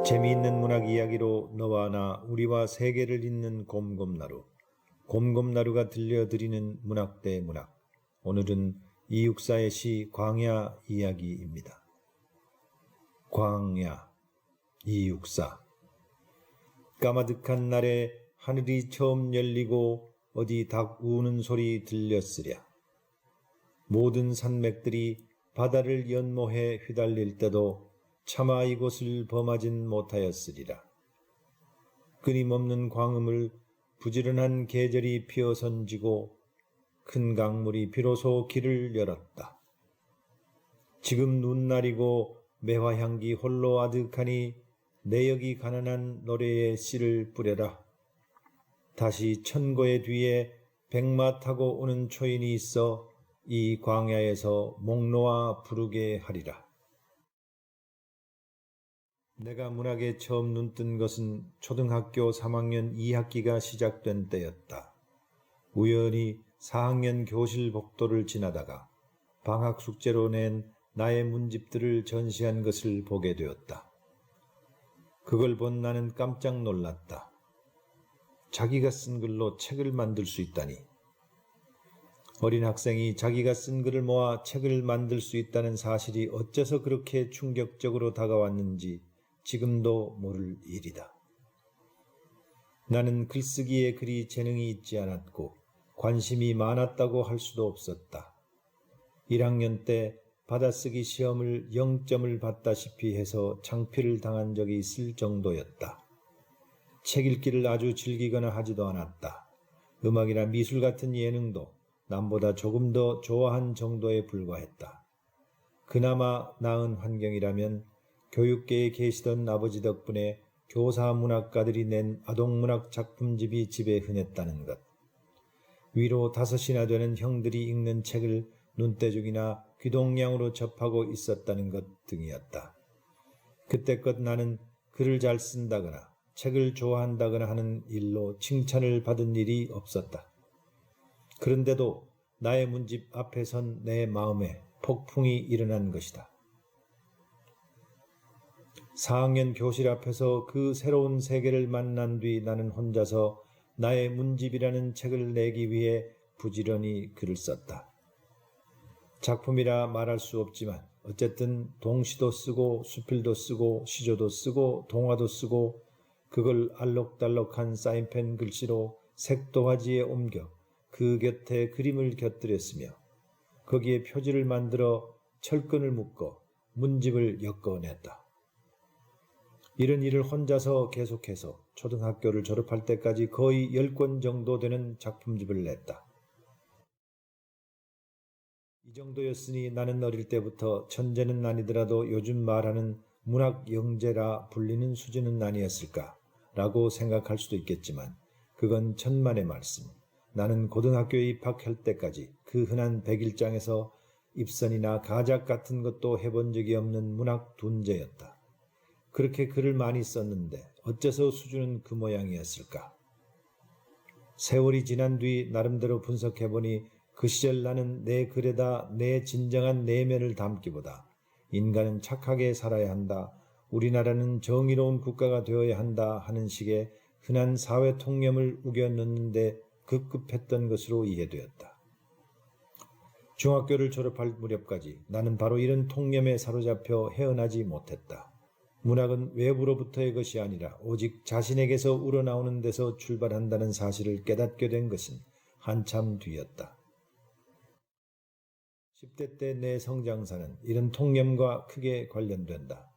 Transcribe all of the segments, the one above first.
재미있는 문학 이야기로 너와 나 우리와 세계를 잇는 곰곰나루. 곰곰나루가 들려드리는 문학 대 문학. 오늘은 이육사의 시 광야 이야기입니다. 광야, 이육사. 까마득한 날에 하늘이 처음 열리고 어디 닭 우는 소리 들렸으랴. 모든 산맥들이 바다를 연모해 휘달릴 때도 차마 이곳을 범하진 못하였으리라. 끊임없는 광음을 부지런한 계절이 피어선지고 큰 강물이 비로소 길을 열었다. 지금 눈날이고 매화향기 홀로 아득하니 내역이 가난한 노래의 씨를 뿌려라. 다시 천고의 뒤에 백마 타고 오는 초인이 있어 이 광야에서 목 놓아 부르게 하리라. 내가 문학에 처음 눈뜬 것은 초등학교 3학년 2학기가 시작된 때였다. 우연히 4학년 교실 복도를 지나다가 방학 숙제로 낸 나의 문집들을 전시한 것을 보게 되었다. 그걸 본 나는 깜짝 놀랐다. 자기가 쓴 글로 책을 만들 수 있다니. 어린 학생이 자기가 쓴 글을 모아 책을 만들 수 있다는 사실이 어째서 그렇게 충격적으로 다가왔는지 지금도 모를 일이다. 나는 글쓰기에 그리 재능이 있지 않았고 관심이 많았다고 할 수도 없었다. 1학년 때 받아쓰기 시험을 0점을 받다시피 해서 창피를 당한 적이 있을 정도였다. 책 읽기를 아주 즐기거나 하지도 않았다. 음악이나 미술 같은 예능도 남보다 조금 더 좋아한 정도에 불과했다. 그나마 나은 환경이라면 교육계에 계시던 아버지 덕분에 교사 문학가들이 낸 아동문학 작품집이 집에 흔했다는 것. 위로 5이나 되는 형들이 읽는 책을 눈대중이나 귀동냥으로 접하고 있었다는 것 등이었다. 그때껏 나는 글을 잘 쓴다거나 책을 좋아한다거나 하는 일로 칭찬을 받은 일이 없었다. 그런데도 나의 문집 앞에 선 내 마음에 폭풍이 일어난 것이다. 4학년 교실 앞에서 그 새로운 세계를 만난 뒤 나는 혼자서 나의 문집이라는 책을 내기 위해 부지런히 글을 썼다. 작품이라 말할 수 없지만 어쨌든 동시도 쓰고 수필도 쓰고 시조도 쓰고 동화도 쓰고 그걸 알록달록한 사인펜 글씨로 색도화지에 옮겨 그 곁에 그림을 곁들였으며 거기에 표지를 만들어 철근을 묶어 문집을 엮어냈다. 이런 일을 혼자서 계속해서 초등학교를 졸업할 때까지 거의 10권 정도 되는 작품집을 냈다. 이 정도였으니 나는 어릴 때부터 천재는 아니더라도 요즘 말하는 문학 영재라 불리는 수준은 아니었을까라고 생각할 수도 있겠지만 그건 천만의 말씀. 나는 고등학교에 입학할 때까지 그 흔한 백일장에서 입선이나 가작 같은 것도 해본 적이 없는 문학 둔재였다. 그렇게 글을 많이 썼는데 어째서 수준은 그 모양이었을까? 세월이 지난 뒤 나름대로 분석해보니 그 시절 나는 내 글에다 내 진정한 내면을 담기보다 인간은 착하게 살아야 한다, 우리나라는 정의로운 국가가 되어야 한다 하는 식의 흔한 사회 통념을 우겨 넣는데 급급했던 것으로 이해되었다. 중학교를 졸업할 무렵까지 나는 바로 이런 통념에 사로잡혀 헤어나지 못했다. 문학은 외부로부터의 것이 아니라 오직 자신에게서 우러나오는 데서 출발한다는 사실을 깨닫게 된 것은 한참 뒤였다. 10대 때 내 성장사는 이런 통념과 크게 관련된다.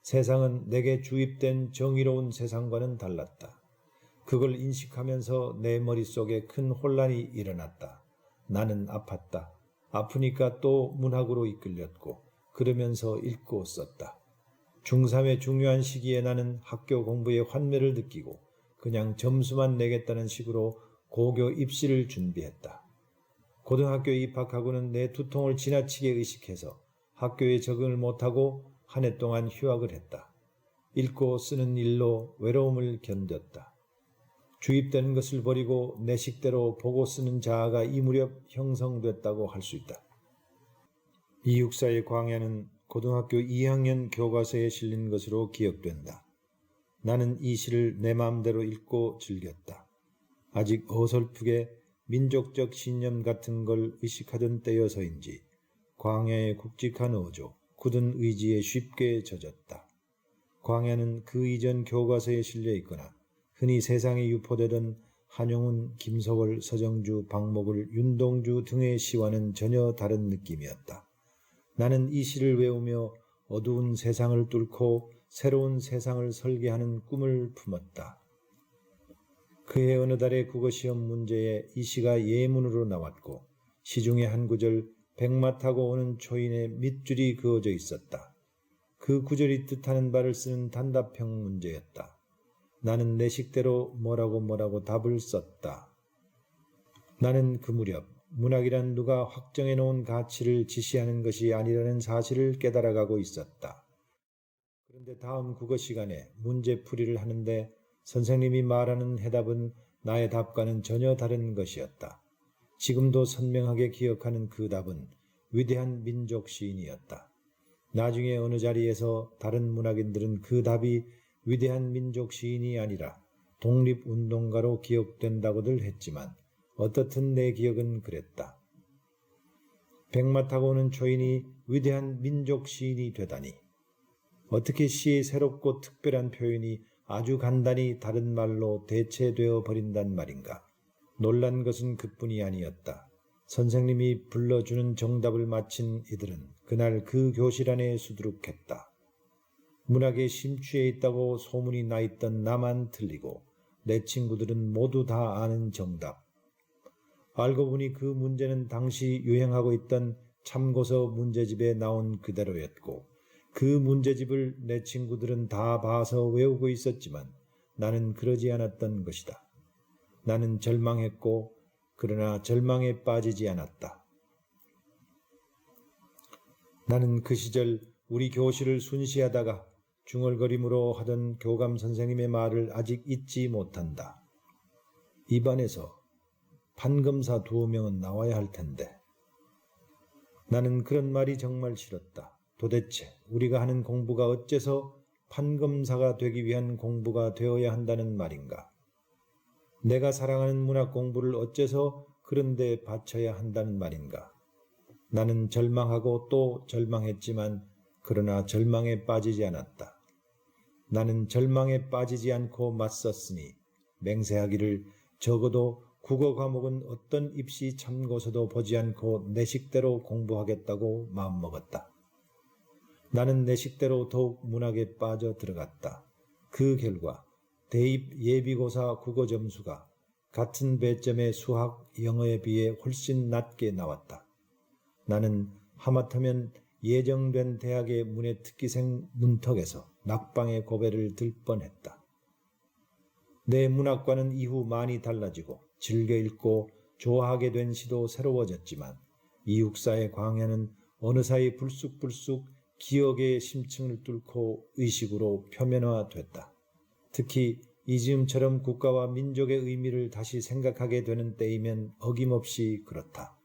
세상은 내게 주입된 정의로운 세상과는 달랐다. 그걸 인식하면서 내 머릿속에 큰 혼란이 일어났다. 나는 아팠다. 아프니까 또 문학으로 이끌렸고 그러면서 읽고 썼다. 중3의 중요한 시기에 나는 학교 공부에 환멸을 느끼고 그냥 점수만 내겠다는 식으로 고교 입시를 준비했다. 고등학교에 입학하고는 내 두통을 지나치게 의식해서 학교에 적응을 못하고 한 해 동안 휴학을 했다. 읽고 쓰는 일로 외로움을 견뎠다. 주입되는 것을 버리고 내 식대로 보고 쓰는 자아가 이 무렵 형성됐다고 할 수 있다. 이육사의 광야는 고등학교 2학년 교과서에 실린 것으로 기억된다. 나는 이 시를 내 마음대로 읽고 즐겼다. 아직 어설프게 민족적 신념 같은 걸 의식하던 때여서인지 광야의 굵직한 어조, 굳은 의지에 쉽게 젖었다. 광야는 그 이전 교과서에 실려 있거나 흔히 세상에 유포되던 한용운, 김석월, 서정주, 박목을, 윤동주 등의 시와는 전혀 다른 느낌이었다. 나는 이 시를 외우며 어두운 세상을 뚫고 새로운 세상을 설계하는 꿈을 품었다. 그해 어느 달의 국어시험 문제에 이 시가 예문으로 나왔고 시중에 한 구절 백마 타고 오는 초인의 밑줄이 그어져 있었다. 그 구절이 뜻하는 바를 쓰는 단답형 문제였다. 나는 내 식대로 뭐라고 답을 썼다. 나는 그 무렵 문학이란 누가 확정해 놓은 가치를 지시하는 것이 아니라는 사실을 깨달아가고 있었다. 그런데 다음 국어 시간에 문제풀이를 하는데 선생님이 말하는 해답은 나의 답과는 전혀 다른 것이었다. 지금도 선명하게 기억하는 그 답은 위대한 민족 시인이었다. 나중에 어느 자리에서 다른 문학인들은 그 답이 위대한 민족 시인이 아니라 독립운동가로 기억된다고들 했지만 어떻든 내 기억은 그랬다. 백마 타고 오는 초인이 위대한 민족 시인이 되다니. 어떻게 시의 새롭고 특별한 표현이 아주 간단히 다른 말로 대체되어 버린단 말인가. 놀란 것은 그뿐이 아니었다. 선생님이 불러주는 정답을 마친 이들은 그날 그 교실 안에 수두룩했다. 문학에 심취해 있다고 소문이 나 있던 나만 틀리고 내 친구들은 모두 다 아는 정답. 알고 보니 그 문제는 당시 유행하고 있던 참고서 문제집에 나온 그대로였고 그 문제집을 내 친구들은 다 봐서 외우고 있었지만 나는 그러지 않았던 것이다. 나는 절망했고 그러나 절망에 빠지지 않았다. 나는 그 시절 우리 교실을 순시하다가 중얼거림으로 하던 교감 선생님의 말을 아직 잊지 못한다. 입안에서 판검사 2명은 나와야 할 텐데. 나는 그런 말이 정말 싫었다. 도대체 우리가 하는 공부가 어째서 판검사가 되기 위한 공부가 되어야 한다는 말인가? 내가 사랑하는 문학 공부를 어째서 그런 데 바쳐야 한다는 말인가? 나는 절망하고 또 절망했지만 그러나 절망에 빠지지 않았다. 나는 절망에 빠지지 않고 맞섰으니 맹세하기를 적어도 국어 과목은 어떤 입시 참고서도 보지 않고 내 식대로 공부하겠다고 마음먹었다. 나는 내 식대로 더욱 문학에 빠져 들어갔다. 그 결과 대입 예비고사 국어 점수가 같은 배점의 수학, 영어에 비해 훨씬 낮게 나왔다. 나는 하마터면 예정된 대학의 문해특기생 문턱에서 낙방의 고배를 들 뻔했다. 내 문학과는 이후 많이 달라지고 즐겨 읽고 좋아하게 된 시도 새로워졌지만 이육사의 광야는 어느 사이 불쑥불쑥 기억의 심층을 뚫고 의식으로 표면화됐다. 특히 이즈음처럼 국가와 민족의 의미를 다시 생각하게 되는 때이면 어김없이 그렇다.